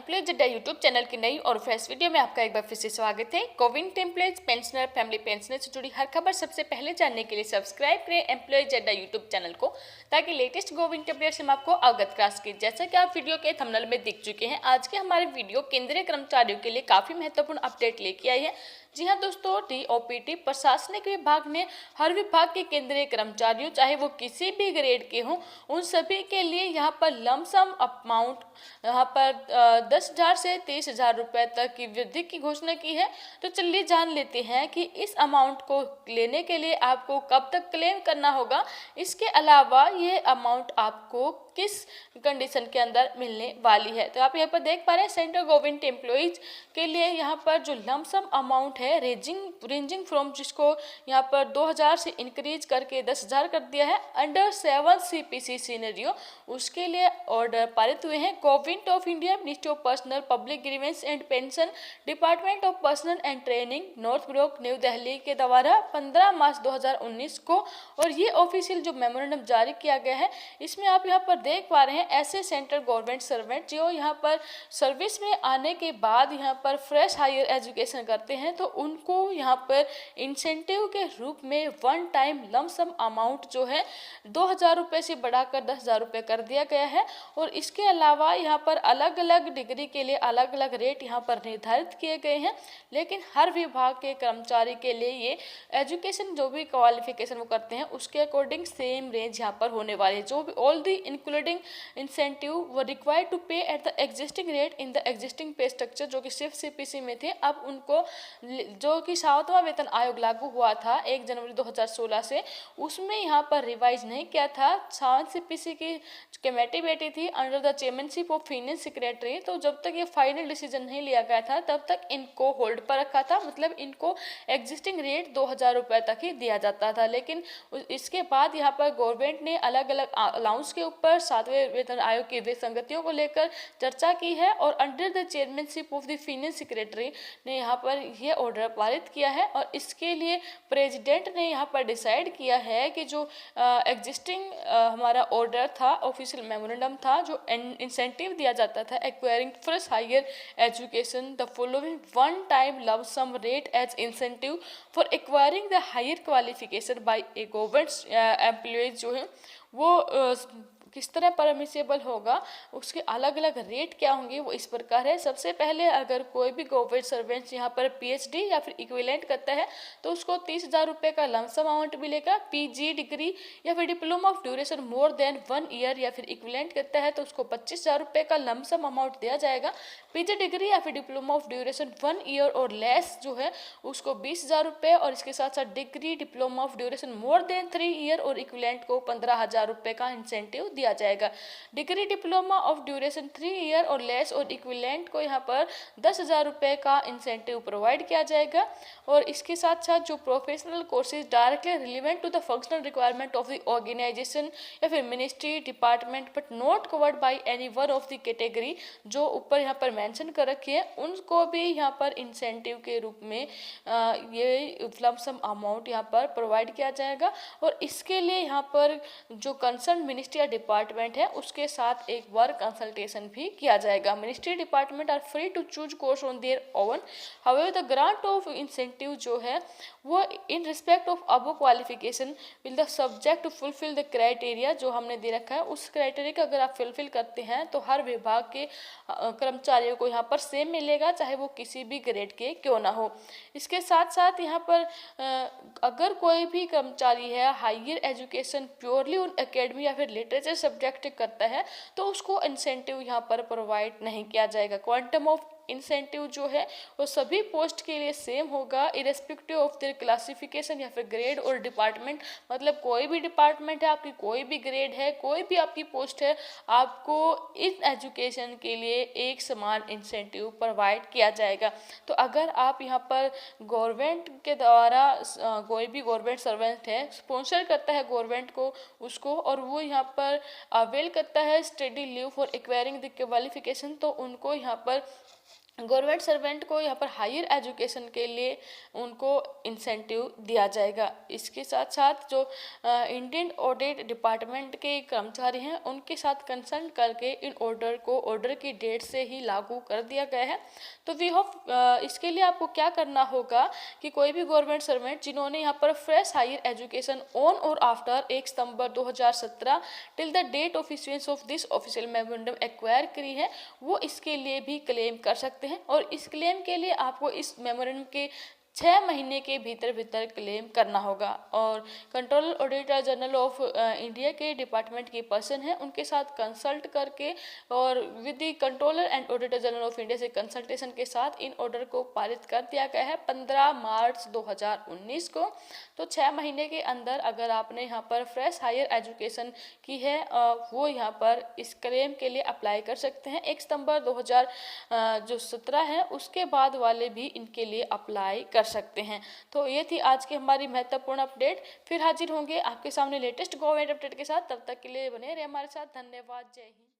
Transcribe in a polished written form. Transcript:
Employees अड्डा YouTube channel की नई और फ्रेश वीडियो में आपका एक बार फिर से स्वागत है। Covid employees, pensioner, family pensioner से जुड़ी हर खबर सबसे पहले जानने के लिए सब्सक्राइब करें एम्प्लॉयज अड्डा यूट्यूब चैनल को, ताकि लेटेस्ट कोविड अपडेट से हम आपको अवगत करा सकें। जैसा कि आप वीडियो के थंबनेल में देख चुके हैं, आज के हमारे वीडियो केंद्रीय कर्मचारियों के लिए काफी महत्वपूर्ण अपडेट लेके आई है। जी हाँ दोस्तों, DOPT प्रशासनिक विभाग ने हर विभाग के केंद्रीय कर्मचारियों, चाहे वो किसी भी ग्रेड के हों, उन सभी के लिए यहाँ पर लमसम अमाउंट यहाँ पर 10,000 से 30,000 रुपये तक की वृद्धि की घोषणा की है। तो चलिए जान लेते हैं कि इस अमाउंट को लेने के लिए आपको कब तक क्लेम करना होगा। इसके अलावा ये अमाउंट आपको किस कंडीशन के अंदर मिलने वाली है। तो आप यहाँ पर देख पा रहे हैं, सेंट्रल गवर्नमेंट एम्प्लॉइज के लिए यहाँ पर जो लमसम अमाउंट है रेंजिंग फ्रॉम, जिसको यहाँ पर 2,000 से इंक्रीज करके 10,000 कर दिया है, अंडर 7 CPC सीनेरियो, उसके लिए ऑर्डर पारित हुए हैं। Government of India, ministry of personnel public grievance and pension, department of personal and training, north block, new Delhi के द्वारा 15 मार्च 2019 को, और ये ऑफिशियल जो मेमोरेंडम जारी किया गया है, इसमें आप यहाँ पर देख पा रहे हैं ऐसे सेंट्रल गवर्नमेंट सर्वेंट जो यहाँ पर सर्विस में आने के बाद यहाँ पर फ्रेश हायर एजुकेशन करते हैं, तो उनको यहाँ पर इंसेंटिव के रूप में वन टाइम लमसम अमाउंट जो है 2,000 रुपये से बढ़ाकर 10,000 रुपये कर दिया गया है। और इसके अलावा यहाँ पर अलग अलग डिग्री के लिए अलग अलग रेट यहाँ पर निर्धारित किए गए हैं, लेकिन हर विभाग के कर्मचारी के लिए ये एजुकेशन जो भी क्वालिफिकेशन वो करते हैं उसके अकॉर्डिंग सेम रेंज यहाँ पर होने वाली है। जो भी ऑल दी इंक्लूडिंग इंसेंटिव वो रिक्वायर्ड टू पे at the existing rate in the existing पे स्ट्रक्चर, जो कि सिर्फ CPC में थे, अब उनको जो कि 7वां वेतन आयोग लागू हुआ था 1 जनवरी 2016 से, उसमें यहाँ पर रिवाइज नहीं किया था। 7 CPC की कमेटी बैठी थी under the chairmanship of finance secretary, तो जब तक ये फाइनल डिसीजन नहीं लिया गया था तब तक इनको होल्ड पर रखा था, मतलब इनको एग्जिस्टिंग रेट 2,000 रुपये तक ही दिया जाता था। लेकिन इसके बाद यहाँ पर गवर्नमेंट ने अलग अलग अलाउंस के ऊपर 7वें वेतन आयोग की विसंगतियों को लेकर चर्चा की है, और under the chairmanship of the finance secretary ने यहाँ पर यह ऑर्डर पारित किया है। और इसके लिए प्रेसिडेंट ने यहाँ पर डिसाइड किया है कि जो एग्जिस्टिंग हमारा ऑर्डर था, ऑफिशियल मेमोरेंडम था, जो इंसेंटिव दिया जाता था acquiring fresh higher education, the following one time लव sum rate as incentive for acquiring the higher qualification by a government employees, जो है वो किस तरह परमिसेबल होगा, उसके अलग अलग रेट क्या होंगे, वो इस प्रकार है। सबसे पहले अगर कोई भी गवर्नमेंट सर्वेंट यहाँ पर PhD या फिर इक्विवेलेंट करता है तो उसको 30,000 रुपये का लमसम अमाउंट मिलेगा। PG डिग्री या फिर diploma of duration more than 1 year या फिर इक्विवेलेंट करता है तो उसको 25,000 रुपये का लमसम अमाउंट दिया जाएगा। PG डिग्री या फिर डिप्लोमा ऑफ ड्यूरेशन 1 ईयर और लेस जो है उसको 20,000 रुपये, और इसके साथ साथ degree diploma of duration more than 3 year और इक्विवेलेंट को 15,000 रुपये का इंसेंटिव दिया जाएगा। Degree diploma of duration 3 year और लेस और इक्विवेलेंट को यहाँ पर 10,000 रुपये का इंसेंटिव प्रोवाइड किया जाएगा। और इसके साथ साथ जो professional courses directly relevant to the functional requirement of the organisation या फिर ministry department but not covered by any one of the category, जो ऊपर यहाँ पर मेंशन कर रखी है, उनको भी यहाँ पर इंसेंटिव के रूप में ये लमसम अमाउंट यहाँ पर प्रोवाइड किया जाएगा। और इसके लिए यहाँ पर जो कंसर्न मिनिस्ट्री या डिपार्टमेंट है उसके साथ एक बार कंसल्टेशन भी किया जाएगा। Ministry department are free to choose course on their own, however the grant of incentive जो है वो in respect of above qualification will the subject to fulfil the criteria, जो हमने दे रखा है उस क्राइटेरिया का अगर आप फुलफिल करते हैं तो हर विभाग के कर्मचारियों को यहाँ पर सेम मिलेगा, चाहे वो किसी भी ग्रेड के क्यों ना हो। इसके साथ साथ यहाँ पर अगर कोई भी कर्मचारी है हायर एजुकेशन प्योरली उन एकेडमी या फिर लिटरेचर सब्जेक्ट करता है तो उसको इंसेंटिव यहाँ पर प्रोवाइड नहीं किया जाएगा। क्वांटम ऑफ इंसेंटिव जो है वो सभी पोस्ट के लिए सेम होगा, इरेस्पेक्टिव ऑफ देयर क्लासिफिकेशन या फिर ग्रेड और डिपार्टमेंट, मतलब कोई भी डिपार्टमेंट है, आपकी कोई भी ग्रेड है, कोई भी आपकी पोस्ट है, आपको इन एजुकेशन के लिए एक समान इंसेंटिव प्रोवाइड किया जाएगा। तो अगर आप यहाँ पर गवर्नमेंट के द्वारा कोई भी गवर्नमेंट सर्वेंट है, स्पॉन्सर करता है गवर्नमेंट को उसको, और वो यहाँ पर अवेल करता है study leave for acquiring the qualification, तो उनको यहाँ पर गवर्नमेंट सर्वेंट को यहाँ पर हायर एजुकेशन के लिए उनको इंसेंटिव दिया जाएगा। इसके साथ साथ जो इंडियन ऑडिट डिपार्टमेंट के कर्मचारी हैं उनके साथ कंसल्ट करके इन ऑर्डर की डेट से ही लागू कर दिया गया है। तो वी होप इसके लिए आपको क्या करना होगा कि कोई भी गवर्नमेंट सर्वेंट जिन्होंने यहाँ पर fresh higher education on or after 1 September 2017 till the date of issuance of this official memorandum acquire करी है, वो इसके लिए भी क्लेम कर सकते हैं। और इस क्लेम के लिए आपको इस मेमोरेंडम के 6 महीने के भीतर क्लेम करना होगा। और controller auditor general of India के डिपार्टमेंट की पर्सन है, उनके साथ कंसल्ट करके और with the controller and auditor general of India से कंसल्टेशन के साथ इन ऑर्डर को पारित कर दिया गया है 15 मार्च 2019 को। तो 6 महीने के अंदर अगर आपने यहाँ पर फ्रेश हायर एजुकेशन की है वो यहाँ पर इस क्लेम के लिए अप्लाई कर सकते हैं। 1 सितंबर 2017 है उसके बाद वाले भी इनके लिए अप्लाई कर सकते हैं। तो ये थी आज की हमारी महत्वपूर्ण अपडेट। फिर हाजिर होंगे आपके सामने लेटेस्ट गवर्नमेंट अपडेट के साथ। तब तक के लिए बने रहे हमारे साथ। धन्यवाद। जय हिंद।